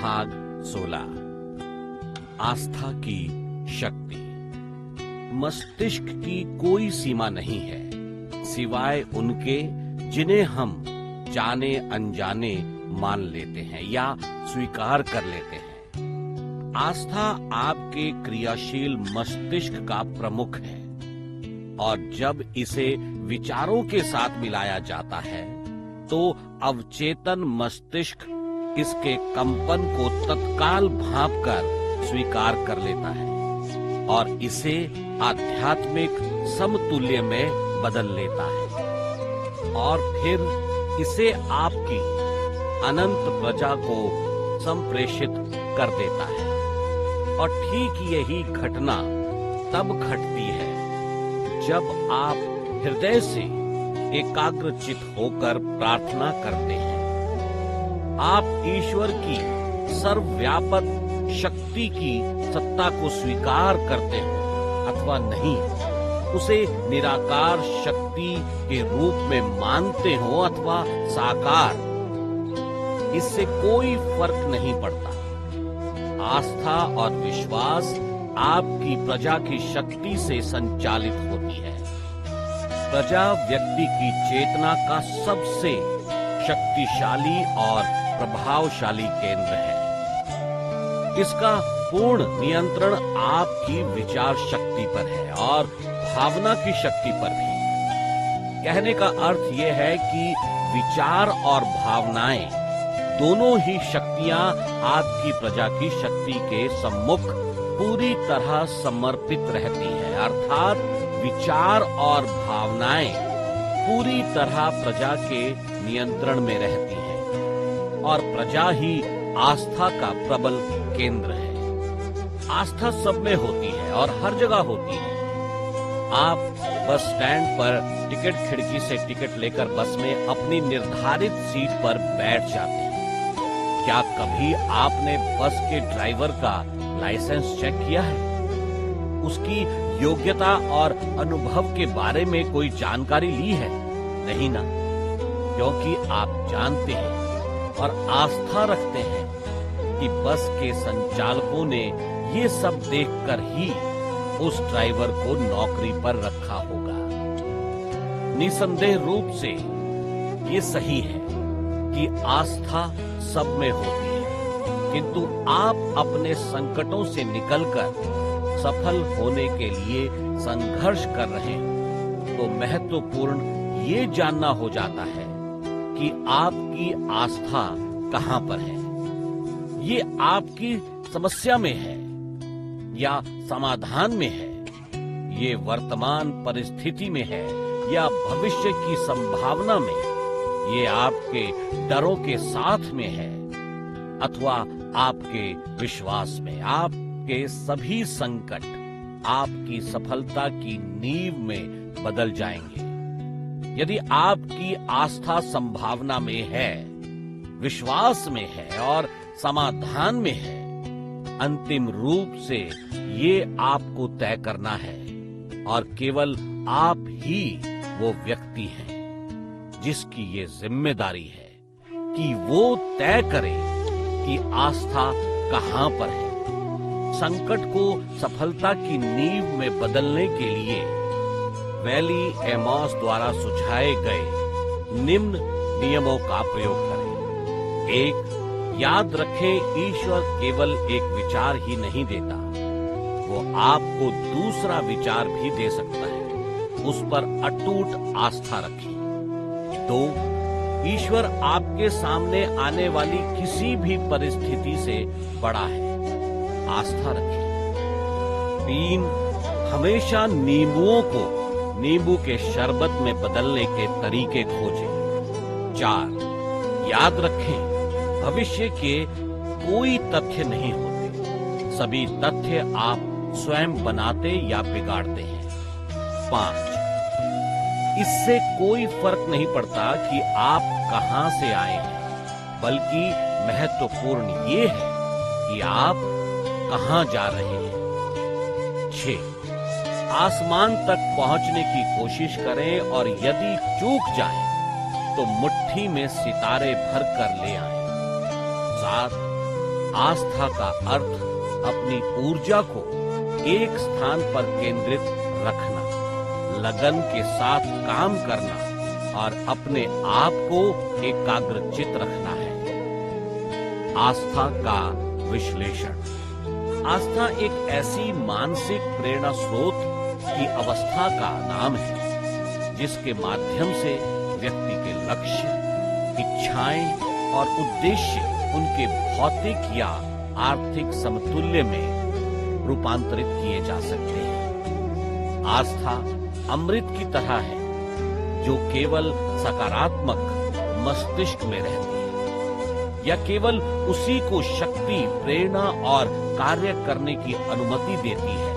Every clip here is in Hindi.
भाग 16 आस्था की शक्ति। मस्तिष्क की कोई सीमा नहीं है सिवाय उनके जिन्हें हम जाने अनजाने मान लेते हैं या स्वीकार कर लेते हैं। आस्था आपके क्रियाशील मस्तिष्क का प्रमुख है और जब इसे विचारों के साथ मिलाया जाता है तो अवचेतन मस्तिष्क इसके कंपन को तत्काल भांपकर स्वीकार कर लेता है और इसे आध्यात्मिक समतुल्य में बदल लेता है और फिर इसे आपकी अनंत प्रजा को संप्रेषित कर देता है। और ठीक यही घटना तब घटती है जब आप हृदय से एकाग्रचित होकर प्रार्थना करते हैं। आप ईश्वर की सर्वव्यापक शक्ति की सत्ता को स्वीकार करते हो अथवा नहीं, उसे निराकार शक्ति के रूप में मानते हो अथवा साकार, इससे कोई फर्क नहीं पड़ता। आस्था और विश्वास आपकी प्रजा की शक्ति से संचालित होती है। प्रजा व्यक्ति की चेतना का सबसे शक्तिशाली और प्रभावशाली केंद्र है। इसका पूर्ण नियंत्रण आपकी विचार शक्ति पर है और भावना की शक्ति पर भी। कहने का अर्थ यह है कि विचार और भावनाएं दोनों ही शक्तियां आपकी प्रजा की शक्ति के सम्मुख पूरी तरह समर्पित रहती है। अर्थात विचार और भावनाएं पूरी तरह प्रजा के नियंत्रण में रहती हैं और प्रजा ही आस्था का प्रबल केंद्र है। आस्था सब में होती है और हर जगह होती है। आप बस स्टैंड पर टिकट खिड़की से टिकट लेकर बस में अपनी निर्धारित सीट पर बैठ जाते हैं। क्या कभी आपने बस के ड्राइवर का लाइसेंस चेक किया है? उसकी योग्यता और अनुभव के बारे में कोई जानकारी ली है? नहीं ना, क्योंकि आप जानते हैं और आस्था रखते हैं कि बस के संचालकों ने ये सब देखकर ही उस ड्राइवर को नौकरी पर रखा होगा। निसंदेह रूप से ये सही है कि आस्था सब में होती है, किंतु आप अपने संकटों से निकलकर सफल होने के लिए संघर्ष कर रहे हो तो महत्वपूर्ण ये जानना हो जाता है कि आपकी आस्था कहां पर है। ये आपकी समस्या में है या समाधान में है, ये वर्तमान परिस्थिति में है या भविष्य की संभावना में, ये आपके डरों के साथ में है अथवा आपके विश्वास में। आपके सभी संकट आपकी सफलता की नींव में बदल जाएंगे यदि आपकी आस्था संभावना में है, विश्वास में है और समाधान में है। अंतिम रूप से ये आपको तय करना है और केवल आप ही वो व्यक्ति हैं जिसकी ये जिम्मेदारी है कि वो तय करे कि आस्था कहां पर है। संकट को सफलता की नींव में बदलने के लिए वैली एमॉस द्वारा सुझाए गए निम्न नियमों का प्रयोग करें। 1. याद रखें, ईश्वर केवल एक विचार ही नहीं देता, वो आपको दूसरा विचार भी दे सकता है। उस पर अटूट आस्था रखें। 2. ईश्वर आपके सामने आने वाली किसी भी परिस्थिति से बड़ा है, आस्था रखें। 3. हमेशा नींबुओं को नींबू के शरबत में बदलने के तरीके खोजें। 4. याद रखें, भविष्य के कोई तथ्य नहीं होते, सभी तथ्य आप स्वयं बनाते या बिगाड़ते हैं। 5. इससे कोई फर्क नहीं पड़ता कि आप कहां से आए हैं, बल्कि महत्वपूर्ण ये है कि आप कहां जा रहे हैं। 6. आसमान तक पहुंचने की कोशिश करें और यदि चूक जाए तो मुट्ठी में सितारे भर कर ले आएं। 7. आस्था का अर्थ अपनी ऊर्जा को एक स्थान पर केंद्रित रखना, लगन के साथ काम करना और अपने आप को एकाग्रचित रखना है। आस्था का विश्लेषण। आस्था एक ऐसी मानसिक प्रेरणा स्रोत की अवस्था का नाम है जिसके माध्यम से व्यक्ति के लक्ष्य, इच्छाएं और उद्देश्य उनके भौतिक या आर्थिक समतुल्य में रूपांतरित किए जा सकते हैं। आस्था अमृत की तरह है जो केवल सकारात्मक मस्तिष्क में रहती है या केवल उसी को शक्ति, प्रेरणा और कार्य करने की अनुमति देती है।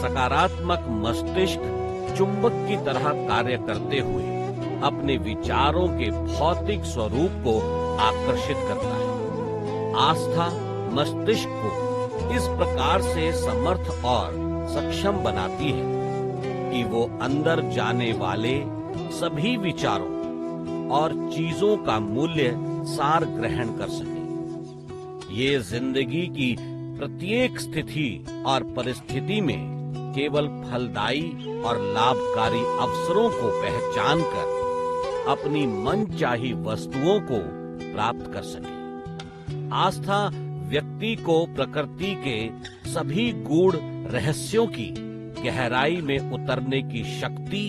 सकारात्मक मस्तिष्क चुंबक की तरह कार्य करते हुए अपने विचारों के भौतिक स्वरूप को आकर्षित करता है। आस्था मस्तिष्क को इस प्रकार से समर्थ और सक्षम बनाती है कि वो अंदर जाने वाले सभी विचारों और चीजों का मूल्य सार ग्रहण कर सके। ये जिंदगी की प्रत्येक स्थिति और परिस्थिति में केवल फलदायी और लाभकारी अवसरों को पहचान कर अपनी मनचाही वस्तुओं को प्राप्त कर सके। आस्था व्यक्ति को प्रकृति के सभी गूढ़ रहस्यों की गहराई में उतरने की शक्ति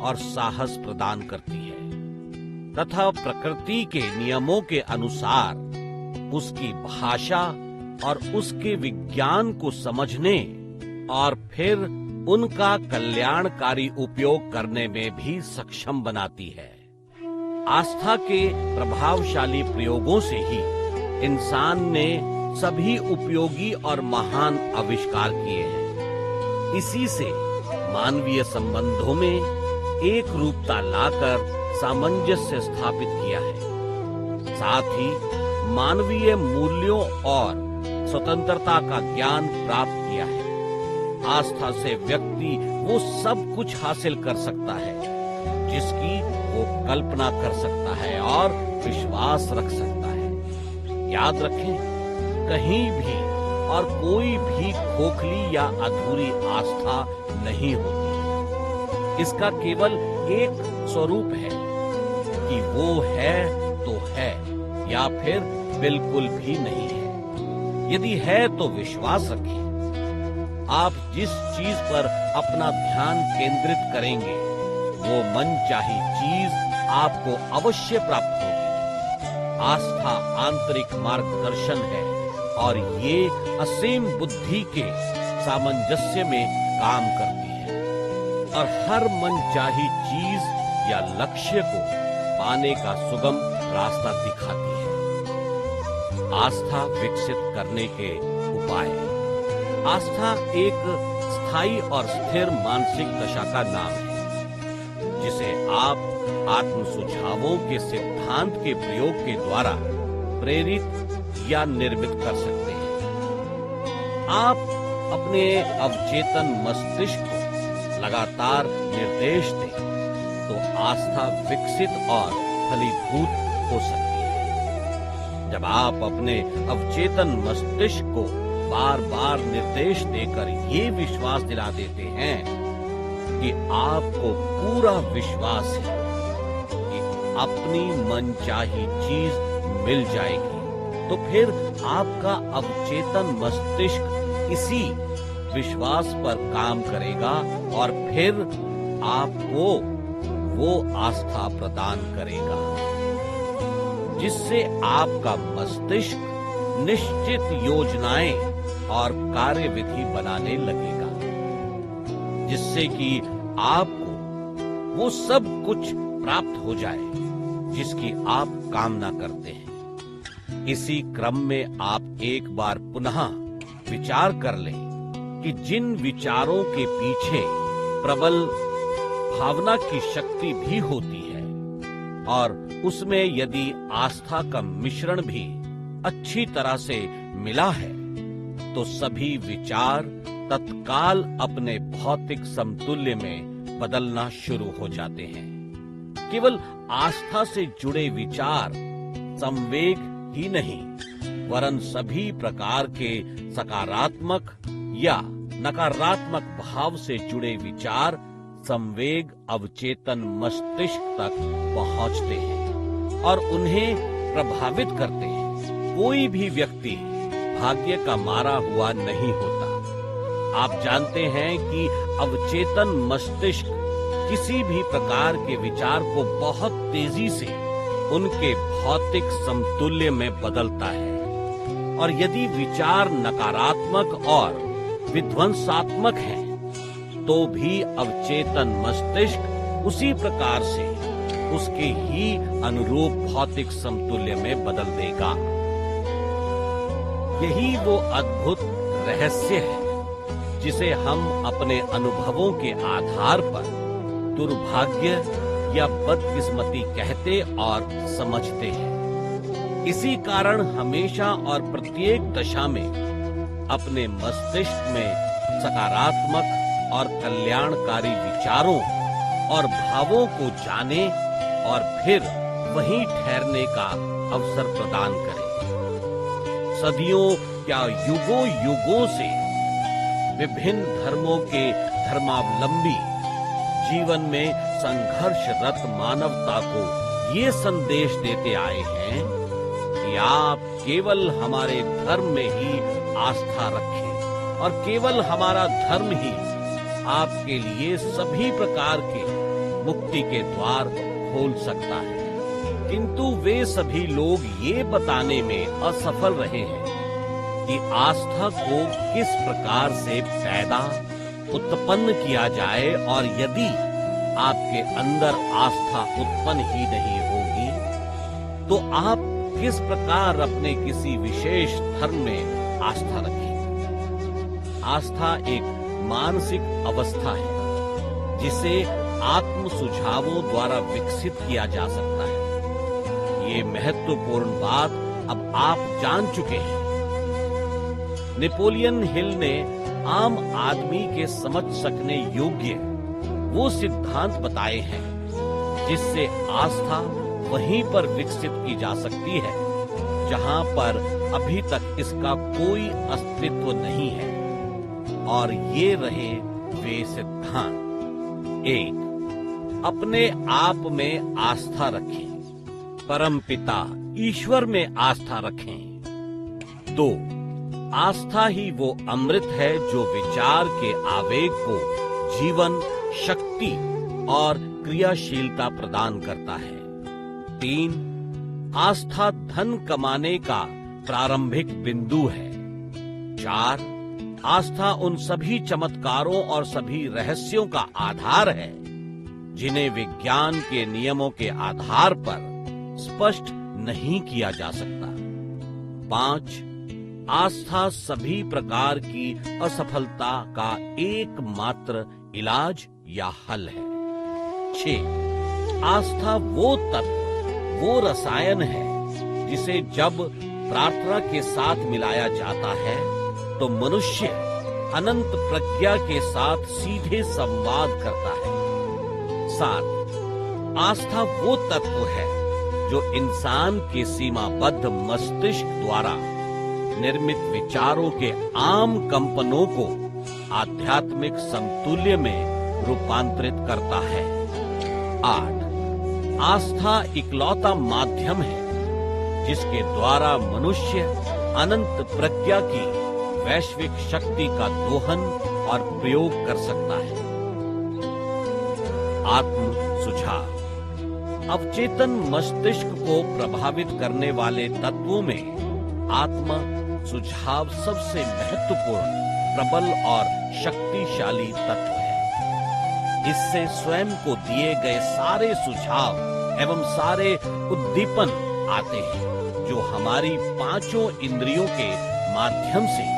और साहस प्रदान करती है तथा प्रकृति के नियमों के अनुसार उसकी भाषा और उसके विज्ञान को समझने और फिर उनका कल्याणकारी उपयोग करने में भी सक्षम बनाती है। आस्था के प्रभावशाली प्रयोगों से ही इंसान ने सभी उपयोगी और महान आविष्कार किए हैं। इसी से मानवीय संबंधों में एक रूपता लाकर सामंजस्य स्थापित किया है। साथ ही मानवीय मूल्यों और स्वतंत्रता का ज्ञान प्राप्त किया है। आस्था से व्यक्ति वो सब कुछ हासिल कर सकता है जिसकी वो कल्पना कर सकता है और विश्वास रख सकता है। याद रखें, कहीं भी और कोई भी खोखली या अधूरी आस्था नहीं होती। इसका केवल एक स्वरूप है कि वो है तो है या फिर बिल्कुल भी नहीं है। यदि है तो विश्वास रखें। आप जिस चीज पर अपना ध्यान केंद्रित करेंगे वो मनचाही चीज आपको अवश्य प्राप्त होगी। आस्था आंतरिक मार्गदर्शन है और ये असीम बुद्धि के सामंजस्य में काम करती है और हर मनचाही चीज या लक्ष्य को पाने का सुगम रास्ता दिखाती है। आस्था विकसित करने के उपाय। आस्था एक स्थायी और स्थिर मानसिक दशा का नाम है जिसे आप आत्म सुझावों के सिद्धांत के प्रयोग के द्वारा प्रेरित या निर्मित कर सकते हैं। आप अपने अवचेतन मस्तिष्क को लगातार निर्देश दें तो आस्था विकसित और फलीभूत हो सकती है। जब आप अपने अवचेतन मस्तिष्क को बार बार निर्देश देकर ये विश्वास दिला देते हैं कि आपको पूरा विश्वास है कि अपनी मनचाही चीज मिल जाएगी, तो फिर आपका अवचेतन मस्तिष्क इसी विश्वास पर काम करेगा और फिर आपको वो आस्था प्रदान करेगा जिससे आपका मस्तिष्क निश्चित योजनाएं और कार्यविधि बनाने लगेगा, जिससे कि आपको वो सब कुछ प्राप्त हो जाए जिसकी आप कामना करते हैं। इसी क्रम में आप एक बार पुनः विचार कर लें कि जिन विचारों के पीछे प्रबल भावना की शक्ति भी होती है और उसमें यदि आस्था का मिश्रण भी अच्छी तरह से मिला है तो सभी विचार तत्काल अपने भौतिक समतुल्य में बदलना शुरू हो जाते हैं। केवल आस्था से जुड़े विचार संवेग ही नहीं वरन सभी प्रकार के सकारात्मक या नकारात्मक भाव से जुड़े विचार संवेग अवचेतन मस्तिष्क तक पहुंचते हैं और उन्हें प्रभावित करते हैं। कोई भी व्यक्ति भाग्य का मारा हुआ नहीं होता। आप जानते हैं कि अवचेतन मस्तिष्क किसी भी प्रकार के विचार को बहुत तेजी से उनके भौतिक समतुल्य में बदलता है, और यदि विचार नकारात्मक और विध्वंसात्मक है तो भी अवचेतन मस्तिष्क उसी प्रकार से उसके ही अनुरूप भौतिक समतुल्य में बदल देगा। यही वो अद्भुत रहस्य है जिसे हम अपने अनुभवों के आधार पर दुर्भाग्य या बदकिस्मती कहते और समझते हैं। इसी कारण हमेशा और प्रत्येक दशा में अपने मस्तिष्क में सकारात्मक और कल्याणकारी विचारों और भावों को जाने और फिर वहीं ठहरने का अवसर प्रदान करें। सदियों या युगों युगों से विभिन्न धर्मों के धर्मावलंबी जीवन में संघर्षरत मानवता को ये संदेश देते आए हैं कि आप केवल हमारे धर्म में ही आस्था रखें और केवल हमारा धर्म ही आपके लिए सभी प्रकार के मुक्ति के द्वार खोल सकता है। किंतु वे सभी लोग ये बताने में असफल रहे हैं कि आस्था को किस प्रकार से पैदा उत्पन्न किया जाए, और यदि आपके अंदर आस्था उत्पन्न ही नहीं होगी तो आप किस प्रकार अपने किसी विशेष धर्म में आस्था रखेंगे। आस्था एक मानसिक अवस्था है जिसे आत्म सुझावों द्वारा विकसित किया जा सकता है। ये महत्वपूर्ण बात अब आप जान चुके हैं। नेपोलियन हिल ने आम आदमी के समझ सकने योग्य वो सिद्धांत बताए हैं जिससे आस्था वहीं पर विकसित की जा सकती है जहां पर अभी तक इसका कोई अस्तित्व नहीं है। और ये रहे वे सिद्धांत। 1. अपने आप में आस्था रखें। परमपिता ईश्वर में आस्था रखें। 2. आस्था ही वो अमृत है जो विचार के आवेग को जीवन, शक्ति और क्रियाशीलता प्रदान करता है। 3. आस्था धन कमाने का प्रारंभिक बिंदु है। 4. आस्था उन सभी चमत्कारों और सभी रहस्यों का आधार है जिन्हें विज्ञान के नियमों के आधार पर स्पष्ट नहीं किया जा सकता। 5. आस्था सभी प्रकार की असफलता का एकमात्र इलाज या हल है। 6. आस्था वो तत्व, वो रसायन है जिसे जब प्रार्थना के साथ मिलाया जाता है तो मनुष्य अनंत प्रज्ञा के साथ सीधे संवाद करता है। 7. आस्था वो तत्व है जो इंसान के सीमाबद्ध मस्तिष्क द्वारा निर्मित विचारों के आम कंपनों को आध्यात्मिक समतुल्य में रूपांतरित करता है। 8. आस्था इकलौता माध्यम है जिसके द्वारा मनुष्य अनंत प्रज्ञा की वैश्विक शक्ति का दोहन और प्रयोग कर सकता है। आत्म सुझाव। अवचेतन मस्तिष्क को प्रभावित करने वाले तत्वों में आत्म सुझाव सबसे महत्वपूर्ण, प्रबल और शक्तिशाली तत्व है। इससे स्वयं को दिए गए सारे सुझाव एवं सारे उद्दीपन आते हैं जो हमारी पांचों इंद्रियों के माध्यम से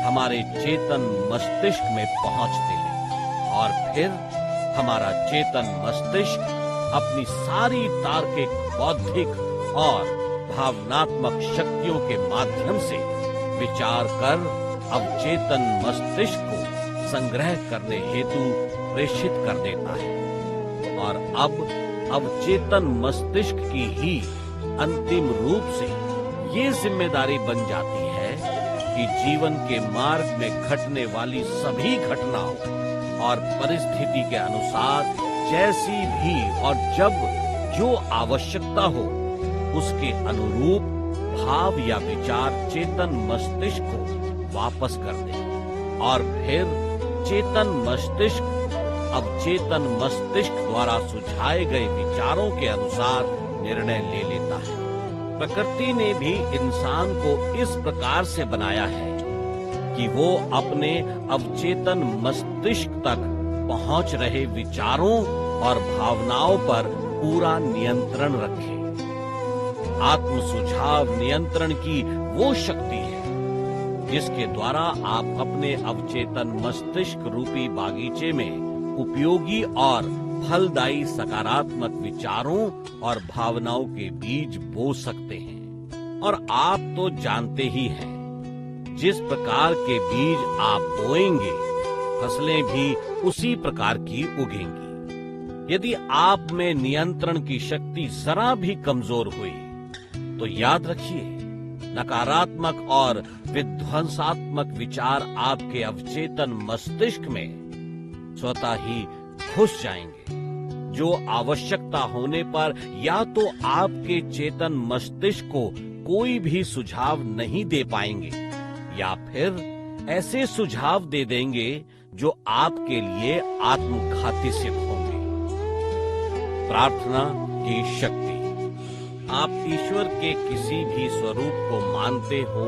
हमारे चेतन मस्तिष्क में पहुंचते हैं, और फिर हमारा चेतन मस्तिष्क अपनी सारी तार्किक, बौद्धिक और भावनात्मक शक्तियों के माध्यम से विचार कर अवचेतन मस्तिष्क को संग्रह करने हेतु प्रेषित कर देता है, और अब अवचेतन मस्तिष्क की ही अंतिम रूप से ये जिम्मेदारी बन जाती है कि जीवन के मार्ग में घटने वाली सभी घटनाओं और परिस्थिति के अनुसार जैसी भी और जब जो आवश्यकता हो उसके अनुरूप भाव या विचार चेतन मस्तिष्क को वापस कर दे और फिर चेतन मस्तिष्क अवचेतन मस्तिष्क द्वारा सुझाए गए विचारों के अनुसार निर्णय ले लेता है। प्रकृति ने भी इंसान को इस प्रकार से बनाया है कि वो अपने अवचेतन मस्तिष्क तक पहुंच रहे विचारों और भावनाओं पर पूरा नियंत्रण रखे। आत्म सुझाव नियंत्रण की वो शक्ति है जिसके द्वारा आप अपने अवचेतन मस्तिष्क रूपी बागीचे में उपयोगी और फलदायी सकारात्मक विचारों और भावनाओं के बीज बो सकते हैं। और आप तो जानते ही हैं, जिस प्रकार के बीज आप बोएंगे फसलें भी उसी प्रकार की उगेंगी। यदि आप में नियंत्रण की शक्ति जरा भी कमजोर हुई तो याद रखिए, नकारात्मक और विध्वंसात्मक विचार आपके अवचेतन मस्तिष्क में स्वतः ही घुस जाएंगे, जो आवश्यकता होने पर या तो आपके चेतन मस्तिष्क को कोई भी सुझाव नहीं दे पाएंगे या फिर ऐसे सुझाव दे देंगे जो आपके लिए आत्मघाती सिद्ध होंगे। प्रार्थना की शक्ति। आप ईश्वर के किसी भी स्वरूप को मानते हो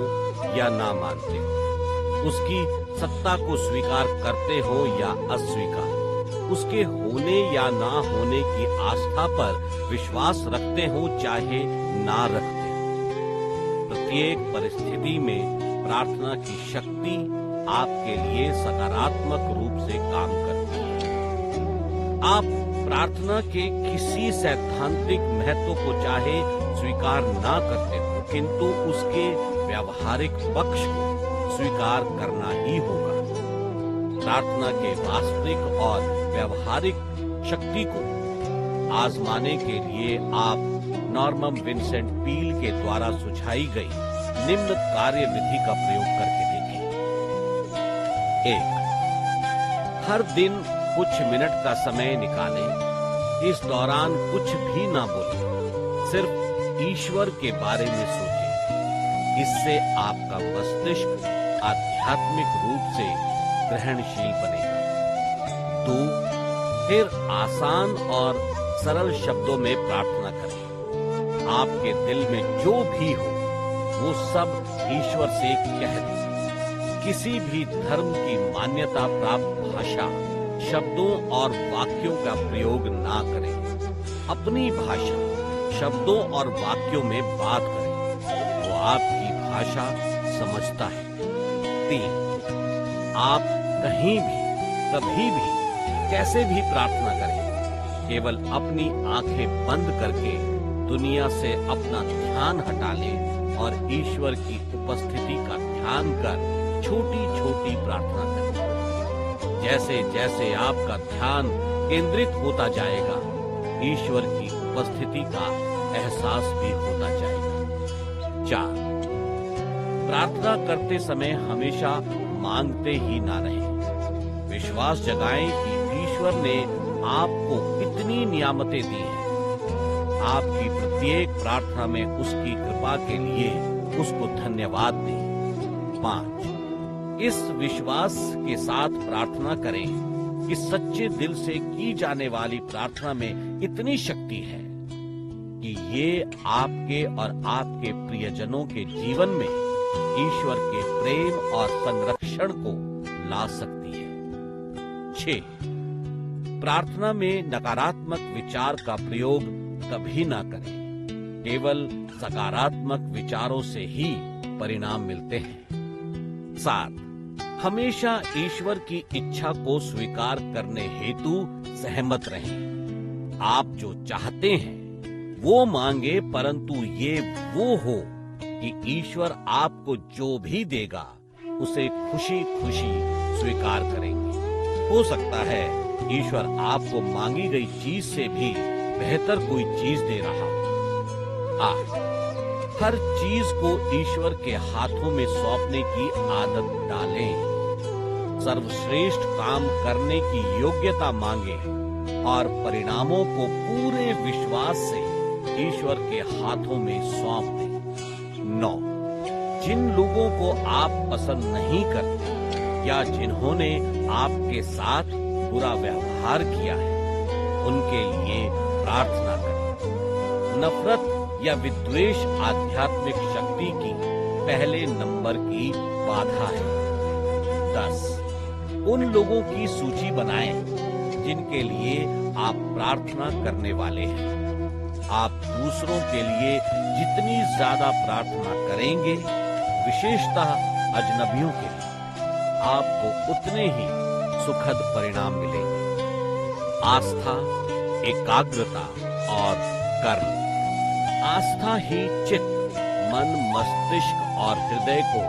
या ना मानते हो, उसकी सत्ता को स्वीकार करते हो या अस्वीकार, उसके होने या ना होने की आस्था पर विश्वास रखते हो चाहे ना रखते हो, प्रत्येक परिस्थिति में प्रार्थना की शक्ति आपके लिए सकारात्मक रूप से काम करती है। आप प्रार्थना के किसी सैद्धांतिक महत्व को चाहे स्वीकार ना करते हो, किंतु उसके व्यावहारिक पक्ष को स्वीकार करना ही होगा। प्रार्थना के वास्तविक और व्यावहारिक शक्ति को आजमाने के लिए आप नॉर्मन विंसेंट पील के द्वारा सुझाई गई निम्न कार्य विधि का प्रयोग करके देखें। 1. हर दिन कुछ मिनट का समय निकालें। इस दौरान कुछ भी ना बोलें, सिर्फ ईश्वर के बारे में सोचें। इससे आपका मस्तिष्क आध्यात्मिक रूप से ग्रहणशील बनेगा। 2. फिर आसान और सरल शब्दों में प्रार्थना करें। आपके दिल में जो भी हो वो सब ईश्वर से कह दें। किसी भी धर्म की मान्यता प्राप्त भाषा, शब्दों और वाक्यों का प्रयोग ना करें। अपनी भाषा, शब्दों और वाक्यों में बात करें। वो आपकी भाषा समझता है। 3. आप कहीं भी, कभी भी, कैसे भी प्रार्थना करें, केवल अपनी आंखें बंद करके दुनिया से अपना ध्यान हटा लें और ईश्वर की उपस्थिति का ध्यान कर छोटी छोटी प्रार्थना करें। जैसे जैसे आपका ध्यान केंद्रित होता जाएगा, ईश्वर की उपस्थिति का एहसास भी होता जाएगा। 4. प्रार्थना करते समय हमेशा मांगते ही ना रहें। विश्वास जगाएं कि ईश्वर ने आपको कितनी नियामतें दी हैं। आपकी प्रत्येक प्रार्थना में उसकी कृपा के लिए उसको धन्यवाद दें। 5. इस विश्वास के साथ प्रार्थना करें कि सच्चे दिल से की जाने वाली प्रार्थना में इतनी शक्ति है कि ये आपके और आपके प्रियजनों के जीवन में ईश्वर के प्रेम और संरक्षण को ला सकती है। 6. प्रार्थना में नकारात्मक विचार का प्रयोग कभी ना करें। केवल सकारात्मक विचारों से ही परिणाम मिलते हैं। 7. हमेशा ईश्वर की इच्छा को स्वीकार करने हेतु सहमत रहें। आप जो चाहते हैं वो मांगे, परंतु ये वो हो कि ईश्वर आपको जो भी देगा उसे खुशी खुशी स्वीकार करेंगे। हो सकता है ईश्वर आपको मांगी गई चीज से भी बेहतर कोई चीज दे रहा हो। 8. हर चीज को ईश्वर के हाथों में सौंपने की आदत डालें। सर्वश्रेष्ठ काम करने की योग्यता मांगें और परिणामों को पूरे विश्वास से ईश्वर के हाथों में सौंप दें। 9. जिन लोगों को आप पसंद नहीं करते या जिन्होंने आपके साथ बुरा व्यवहार किया है, उनके लिए प्रार्थना करें। नफरत या विद्वेष आध्यात्मिक शक्ति की पहले नंबर की बाधा है। 10. उन लोगों की सूची बनाएं जिनके लिए आप प्रार्थना करने वाले हैं। आप दूसरों के लिए जितनी ज्यादा प्रार्थना करेंगे, विशेषतः अजनबियों के लिए, आपको उतने ही सुखद परिणाम मिलेंगे। आस्था, एकाग्रता और कर्म। आस्था ही चित्त, मन, मस्तिष्क और हृदय को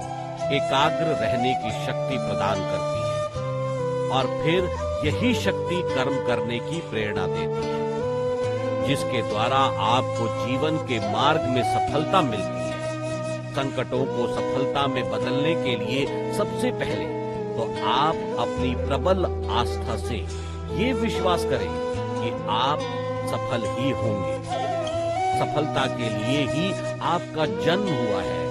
एकाग्र रहने की शक्ति प्रदान करती है और फिर यही शक्ति कर्म करने की प्रेरणा देती है, जिसके द्वारा आपको जीवन के मार्ग में सफलता मिलती है। संकटों को सफलता में बदलने के लिए सबसे पहले तो आप अपनी प्रबल आस्था से ये विश्वास करें कि आप सफल ही होंगे। सफलता के लिए ही आपका जन्म हुआ है।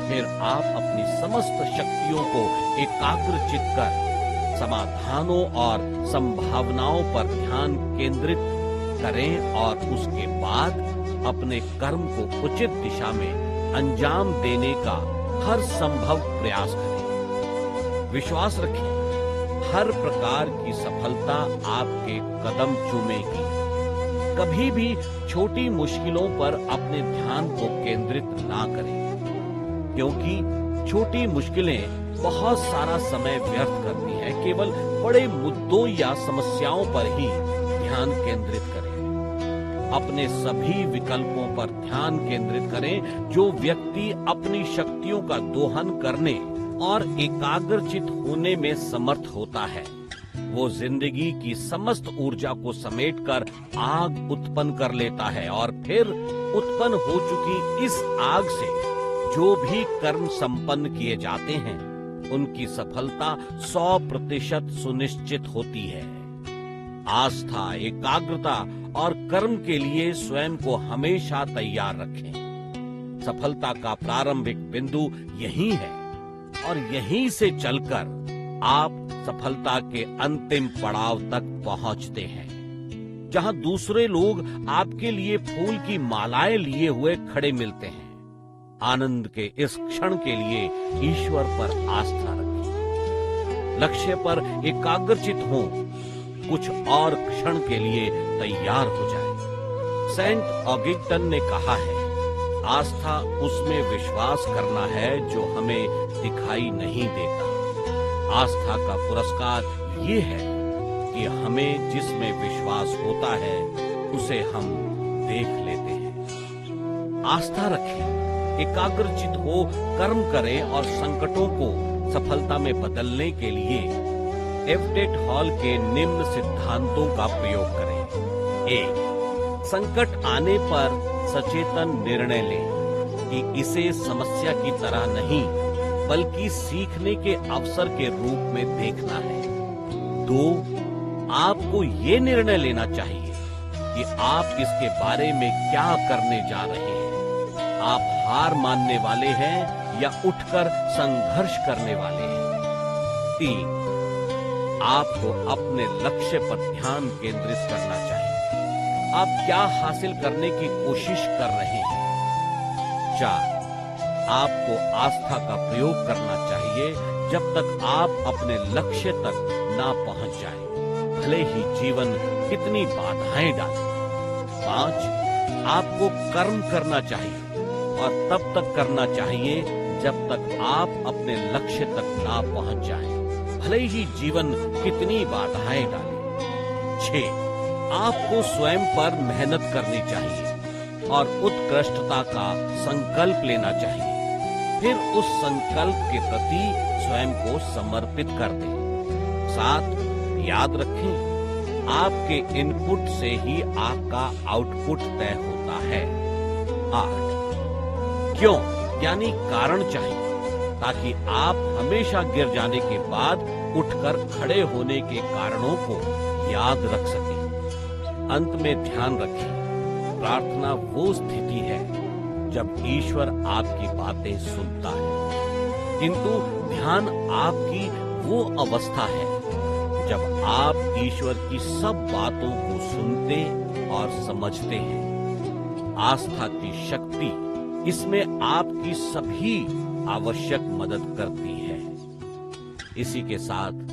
फिर आप अपनी समस्त शक्तियों को एकाग्रचित कर समाधानों और संभावनाओं पर ध्यान केंद्रित करें और उसके बाद अपने कर्म को उचित दिशा में अंजाम देने का हर संभव प्रयास करें। विश्वास रखें, हर प्रकार की सफलता आपके कदम चूमेगी। कभी भी छोटी मुश्किलों पर अपने ध्यान को केंद्रित ना करें, क्योंकि छोटी मुश्किलें बहुत सारा समय व्यर्थ करती हैं। केवल बड़े मुद्दों या समस्याओं पर ही ध्यान केंद्रित करें। अपने सभी विकल्पों पर ध्यान केंद्रित करें। जो व्यक्ति अपनी शक्तियों का दोहन करने और एकाग्रचित होने में समर्थ होता है, वो जिंदगी की समस्त ऊर्जा को समेटकर आग उत्पन्न कर लेता है और फिर उत्पन्न हो चुकी इस आग से जो भी कर्म संपन्न किए जाते हैं, उनकी सफलता 100% सुनिश्चित होती है। आस्था, एकाग्रता और कर्म के लिए स्वयं को हमेशा तैयार रखें। सफलता का प्रारंभिक बिंदु यही है और यहीं से चलकर आप सफलता के अंतिम पड़ाव तक पहुंचते हैं, जहां दूसरे लोग आपके लिए फूल की मालाएं लिए हुए खड़े मिलते हैं। आनंद के इस क्षण के लिए ईश्वर पर आस्था रखें। लक्ष्य पर एकाग्रचित हों, कुछ और क्षण के लिए तैयार हो जाए। सेंट ऑगिस्टिन ने कहा है, आस्था उसमें विश्वास करना है जो हमें दिखाई नहीं देता। आस्था का पुरस्कार ये है कि हमें जिसमें विश्वास होता है उसे हम देख लेते हैं। आस्था रखें, एकाग्रचित हो कर्म करें और संकटों को सफलता में बदलने के लिए एफटेट हॉल के निम्न सिद्धांतों का प्रयोग करें। 1. संकट आने पर सचेतन निर्णय लें कि इसे समस्या की तरह नहीं बल्कि सीखने के अवसर के रूप में देखना है। 2. आपको ये निर्णय लेना चाहिए कि आप इसके बारे में क्या करने जा रहे हैं। आप हार मानने वाले हैं या उठकर संघर्ष करने वाले हैं। 3. आपको अपने लक्ष्य पर ध्यान केंद्रित करना चाहिए। आप क्या हासिल करने की कोशिश कर रहे हैं। 4. आपको आस्था का प्रयोग करना चाहिए जब तक आप अपने लक्ष्य तक ना पहुंच जाए, भले ही जीवन कितनी बाधाएं डाले। 5. आपको कर्म करना चाहिए और तब तक करना चाहिए जब तक आप अपने लक्ष्य तक ना पहुंच जाएं, भले ही जीवन कितनी बाधाएं डाले। 6. आपको स्वयं पर मेहनत करनी चाहिए और उत्कृष्टता का संकल्प लेना चाहिए। फिर उस संकल्प के प्रति स्वयं को समर्पित कर दें। 7. याद रखें, आपके इनपुट से ही आपका आउटपुट तय होता है। 8. क्यों यानी कारण चाहिए, ताकि आप हमेशा गिर जाने के बाद उठकर खड़े होने के कारणों को याद रख सकें। अंत में ध्यान रखें, प्रार्थना वो स्थिति है जब ईश्वर आपकी बातें सुनता है, किंतु ध्यान आपकी वो अवस्था है जब आप ईश्वर की सब बातों को सुनते और समझते हैं। आस्था की शक्ति इसमें आपकी सभी आवश्यक मदद करती है। इसी के साथ